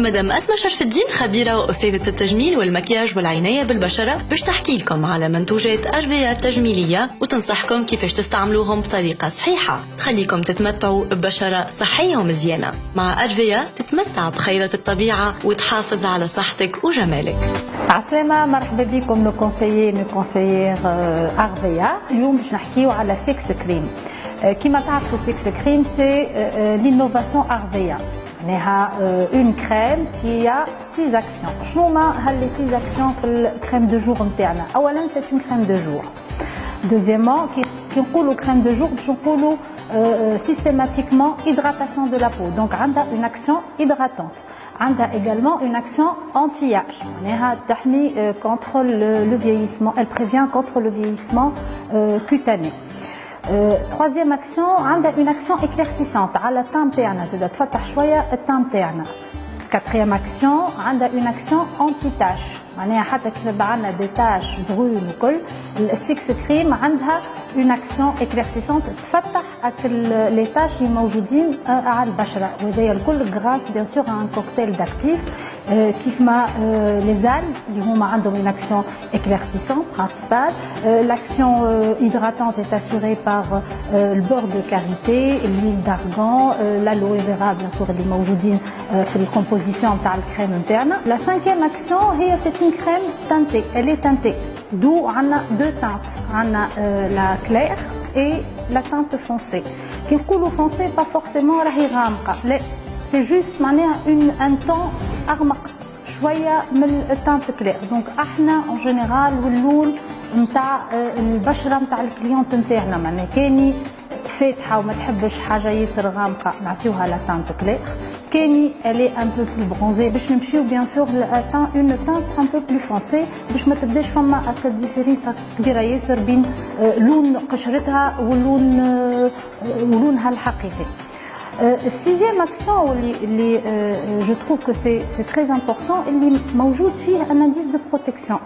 مدام أسماء شرف الدين، خبيرة وأستاذة التجميل والمكياج والعناية بالبشرة، باش تحكي لكم على منتوجات أرفية تجميلية وتنصحكم كيفاش تستعملوهم بطريقة صحيحة تخليكم تتمتعوا ببشرة صحية ومزيانة. مع أرفية تتمتع بخيرات الطبيعة وتحافظ على صحتك وجمالك. عسلامة، مرحبا بكم نو كونسيير أرفية. اليوم باش نحكيو على سيكس كريم. كما تعرفوا سيكس كريم سي l'innovation أرفية، معناها اون كريم كي ا 6 اكسيون. شنو هما هال 6 اكسيون في الكريم دو جور نتاعنا؟ اولا سي اون كريم دو جور. دوزيامون كي نقولوا كريم دو جور باش نقولوا سيستيماتيكمون هيدراتاسيون دو لا بو، دونك عندها اون اكسيون هيدراتونت. عندها également une action anti-âge, معناها تحمي contre le vieillissement, elle prévient contre le vieillissement cutané. Troisième action, عندها une action éclaircissante على التام تاعنا، زاد تفتح شويه التام تاعنا. Quatrième action, عندها une action anti-tache، معناها حتى كي يبقى عندنا دي تاش برون وكل، السيكس كريم عندها une action éclaircissante تفتح لي تاش اللي موجودين على البشره، وهذايا الكل غراس بيان سور ان كوكتيل داكتيف كيف ما لي زال اللي هما عندهم une action éclaircissante principale. L'action hydratante est assurée par le beurre de karité, l'huile d'argan, l'aloe vera bien sûr اللي موجودين في الكومبوزيسيون تاع الكريم نتاعنا. La cinquième action هي c'est une crème teintée, elle est teintée. D'où on a deux teintes, on a la claire et la teinte foncée. Qui نقولوا foncée pas forcément راهي غامقة، لا c'est juste معناها un ton أغمق شوية من التانت كلير. دونك احنا en général واللون نتاع البشرة نتاع الكليونت نتاعنا، معناها كاني فاتحة وما تحبش حاجة ياسر غامقة نعطيوها لا تانت كلير. كاني elle est un peu plus bronzée باش نمشيو بيان سور une teinte un peu plus foncée باش ما تبداش فما هكا ديفيرينس كبيرة ياسر بين لون قشرتها ولونها الحقيقي. السيزيام اكسيون اللي جو تروف كو سي تري امبورطون اللي موجود فيه ان انديس دو بروتيكسيون.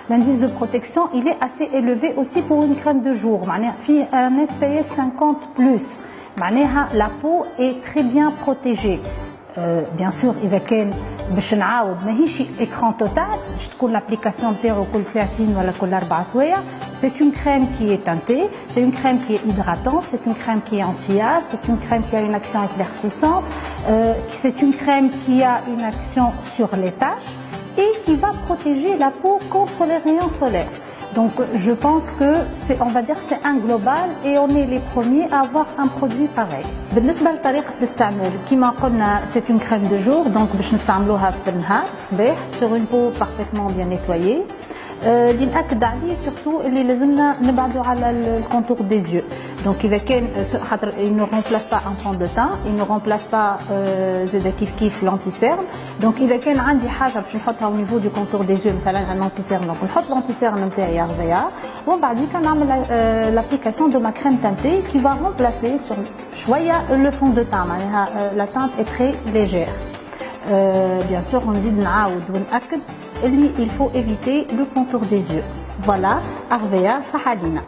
L'indice de protection, il est assez élevé aussi pour une crème de jour. فيه un SPF 50+. معناها la peau est très bien protégée. Bien sûr إذا كان باش نعاود ماهيش écran total باش تكون l'application نتاعو كل ساعتين ولا كل 4 سوايع. C'est une crème qui est teintée, c'est une crème qui est hydratante, c'est une crème qui est anti-âge, c'est une crème qui a une action éclaircissante, c'est une crème qui a une action sur les taches et qui va protéger la peau contre les rayons solaires. Donc je pense que c'est, on va dire, c'est un global et on est les premiers à avoir un produit pareil. بالنسبة لطريقة الاستعمال كما قلنا c'est une crème de jour, donc باش نستعملوها في النهار الصباح sur une peau parfaitement bien nettoyée. اللي نأكد عليه سورتو اللي لازمنا نبعدوا على الكونتور دي زيو. دونك اذا كان خاطر il ne remplace pas un fond de teint, il ne remplace pas زاد كيف لانتي سيرن. دونك اذا كان عندي حاجه باش نحطها au niveau du contour des yeux مثلا لانتي سيرن، دونك نحط لانتي سيرن نتاعي ارفيا ومن بعد نعمل l'application de ma crème teintée qui va remplacer sur شويه le fond de teint. معناها la teinte est très légère. Bien sûr نزيد نعاود ونأكد اللي il faut éviter le contour des yeux. Voilà, Arvea صحة لينا.